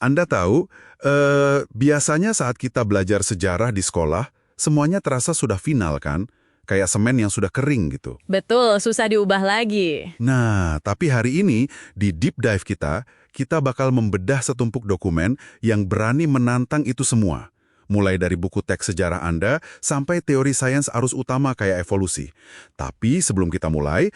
Anda tahu, biasanya saat kita belajar sejarah di sekolah, semuanya terasa sudah final kan? Kayak semen yang sudah kering gitu. Betul, susah diubah lagi. Nah, tapi hari ini di Deep Dive kita bakal membedah setumpuk dokumen yang berani menantang itu semua. Mulai dari buku teks sejarah Anda sampai teori sains arus utama kayak evolusi. Tapi sebelum kita mulai,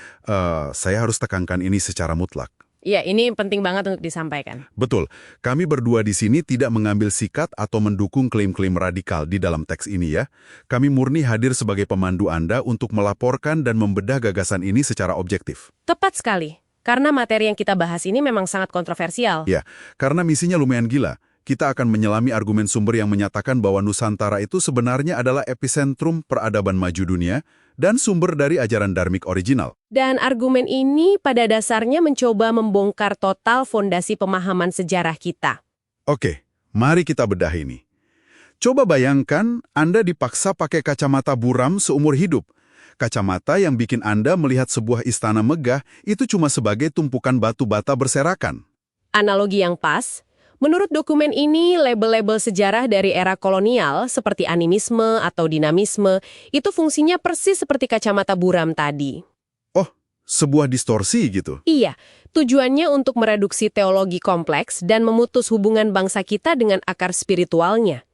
saya harus tekankan ini secara mutlak. Iya, ini penting banget untuk disampaikan. Betul, kami berdua di sini tidak mengambil sikap atau mendukung klaim-klaim radikal di dalam teks ini ya. Kami murni hadir sebagai pemandu Anda untuk melaporkan dan membedah gagasan ini secara objektif. Tepat sekali, karena materi yang kita bahas ini memang sangat kontroversial. Ya, karena misinya lumayan gila. Kita akan menyelami argumen sumber yang menyatakan bahwa Nusantara itu sebenarnya adalah epicentrum peradaban maju dunia dan sumber dari ajaran dharmik original. Dan argumen ini pada dasarnya mencoba membongkar total fondasi pemahaman sejarah kita. Oke, mari kita bedah ini. Coba bayangkan Anda dipaksa pakai kacamata buram seumur hidup. Kacamata yang bikin Anda melihat sebuah istana megah itu cuma sebagai tumpukan batu bata berserakan. Analogi yang pas. Menurut dokumen ini, label-label sejarah dari era kolonial seperti animisme atau dinamisme itu fungsinya persis seperti kacamata buram tadi. Oh, sebuah distorsi gitu? Iya, tujuannya untuk mereduksi teologi kompleks dan memutus hubungan bangsa kita dengan akar spiritualnya.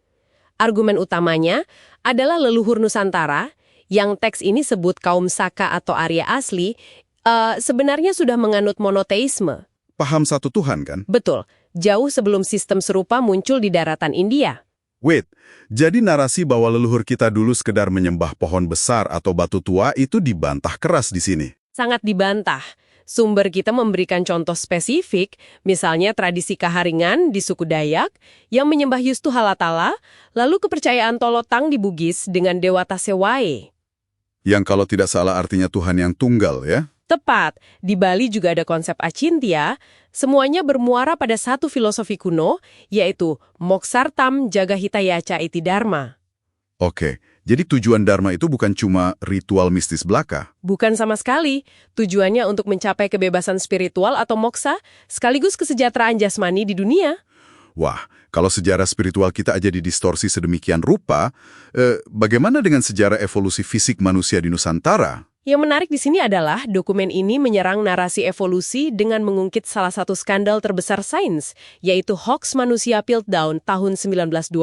Argumen utamanya adalah leluhur Nusantara, yang teks ini sebut kaum Saka atau Arya asli, sebenarnya sudah menganut monoteisme. Paham satu Tuhan kan? Betul. Jauh sebelum sistem serupa muncul di daratan India. Wait, jadi narasi bahwa leluhur kita dulu sekedar menyembah pohon besar atau batu tua itu dibantah keras di sini? Sangat dibantah. Sumber kita memberikan contoh spesifik, misalnya tradisi Kaharingan di suku Dayak yang menyembah Yustu Halatala, lalu kepercayaan Tolotang di Bugis dengan Dewata Sewae. Yang kalau tidak salah artinya Tuhan yang tunggal ya? Tepat, di Bali juga ada konsep Acintya, semuanya bermuara pada satu filosofi kuno, yaitu Moksartam Jagahitayaca Iti Dharma. Oke, jadi tujuan Dharma itu bukan cuma ritual mistis belaka? Bukan sama sekali. Tujuannya untuk mencapai kebebasan spiritual atau moksa, sekaligus kesejahteraan jasmani di dunia. Wah, kalau sejarah spiritual kita aja didistorsi sedemikian rupa, bagaimana dengan sejarah evolusi fisik manusia di Nusantara? Yang menarik di sini adalah dokumen ini menyerang narasi evolusi dengan mengungkit salah satu skandal terbesar sains, yaitu hoax manusia Piltdown tahun 1912.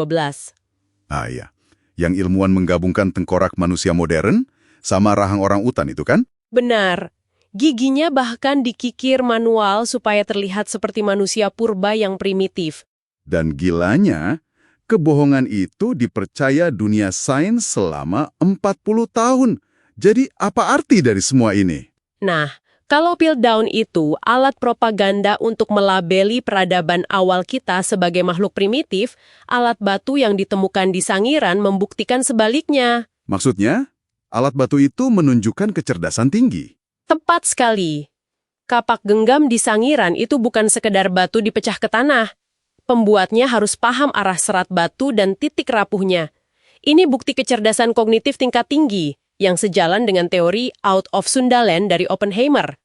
Ah iya, yang ilmuwan menggabungkan tengkorak manusia modern sama rahang orang utan itu kan? Benar. Giginya bahkan dikikir manual supaya terlihat seperti manusia purba yang primitif. Dan gilanya, kebohongan itu dipercaya dunia sains selama 40 tahun. Jadi apa arti dari semua ini? Nah, kalau Piltdown itu alat propaganda untuk melabeli peradaban awal kita sebagai makhluk primitif, alat batu yang ditemukan di Sangiran membuktikan sebaliknya. Maksudnya, alat batu itu menunjukkan kecerdasan tinggi. Tepat sekali. Kapak genggam di Sangiran itu bukan sekedar batu dipecah ke tanah. Pembuatnya harus paham arah serat batu dan titik rapuhnya. Ini bukti kecerdasan kognitif tingkat tinggi, yang sejalan dengan teori out of Sundaland dari Oppenheimer.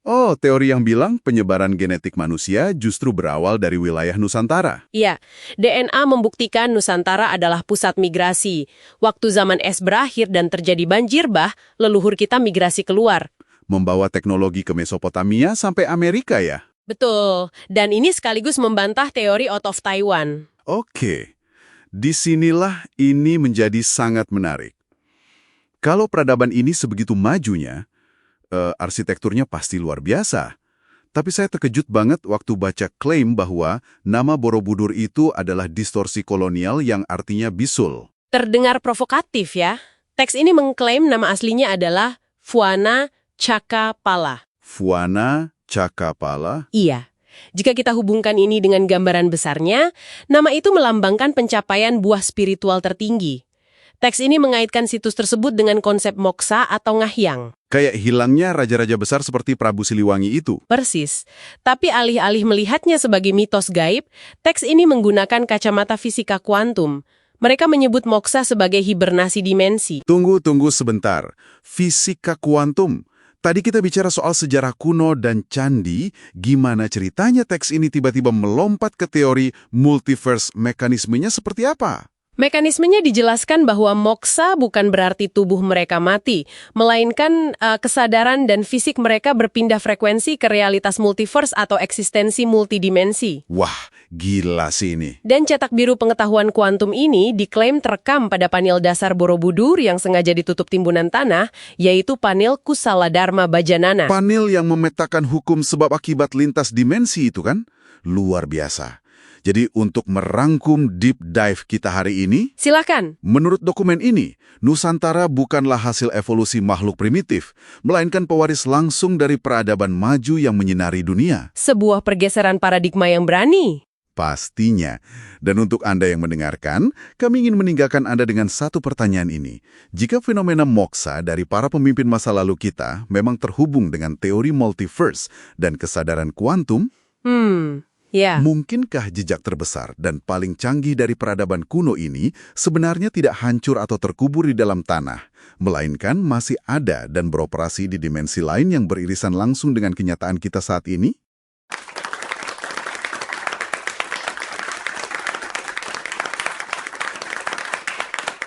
Oh, teori yang bilang penyebaran genetik manusia justru berawal dari wilayah Nusantara. Iya, DNA membuktikan Nusantara adalah pusat migrasi. Waktu zaman es berakhir dan terjadi banjir bah, leluhur kita migrasi keluar. Membawa teknologi ke Mesopotamia sampai Amerika ya? Betul, dan ini sekaligus membantah teori out of Taiwan. Oke, disinilah ini menjadi sangat menarik. Kalau peradaban ini sebegitu majunya, arsitekturnya pasti luar biasa. Tapi saya terkejut banget waktu baca klaim bahwa nama Borobudur itu adalah distorsi kolonial yang artinya bisul. Terdengar provokatif ya. Teks ini mengklaim nama aslinya adalah Phuana Cakapala. Phuana Cakapala? Iya. Jika kita hubungkan ini dengan gambaran besarnya, nama itu melambangkan pencapaian buah spiritual tertinggi. Teks ini mengaitkan situs tersebut dengan konsep moksa atau ngahyang. Kayak hilangnya raja-raja besar seperti Prabu Siliwangi itu. Persis. Tapi alih-alih melihatnya sebagai mitos gaib, teks ini menggunakan kacamata fisika kuantum, Mereka menyebut moksa sebagai hibernasi dimensi. Tunggu sebentar. Fisika kuantum. Tadi kita bicara soal sejarah kuno dan candi, gimana ceritanya teks ini tiba-tiba melompat ke teori multiverse, mekanismenya seperti apa? Mekanismenya dijelaskan bahwa moksa bukan berarti tubuh mereka mati, melainkan kesadaran dan fisik mereka berpindah frekuensi ke realitas multiverse atau eksistensi multidimensi. Wah, gila sih ini. Dan cetak biru pengetahuan kuantum ini diklaim terekam pada panel dasar Borobudur yang sengaja ditutup timbunan tanah, yaitu panel Kusala Dharma Bhajanana. Panel yang memetakan hukum sebab akibat lintas dimensi itu kan? Luar biasa. Jadi untuk merangkum deep dive kita hari ini, Silakan. menurut dokumen ini, Nusantara bukanlah hasil evolusi makhluk primitif, melainkan pewaris langsung dari peradaban maju yang menyinari dunia. Sebuah pergeseran paradigma yang berani. Pastinya. Dan untuk Anda yang mendengarkan, kami ingin meninggalkan Anda dengan satu pertanyaan ini. Jika fenomena moksa dari para pemimpin masa lalu kita memang terhubung dengan teori multiverse dan kesadaran kuantum, Ya. mungkinkah jejak terbesar dan paling canggih dari peradaban kuno ini sebenarnya tidak hancur atau terkubur di dalam tanah, melainkan masih ada dan beroperasi di dimensi lain yang beririsan langsung dengan kenyataan kita saat ini?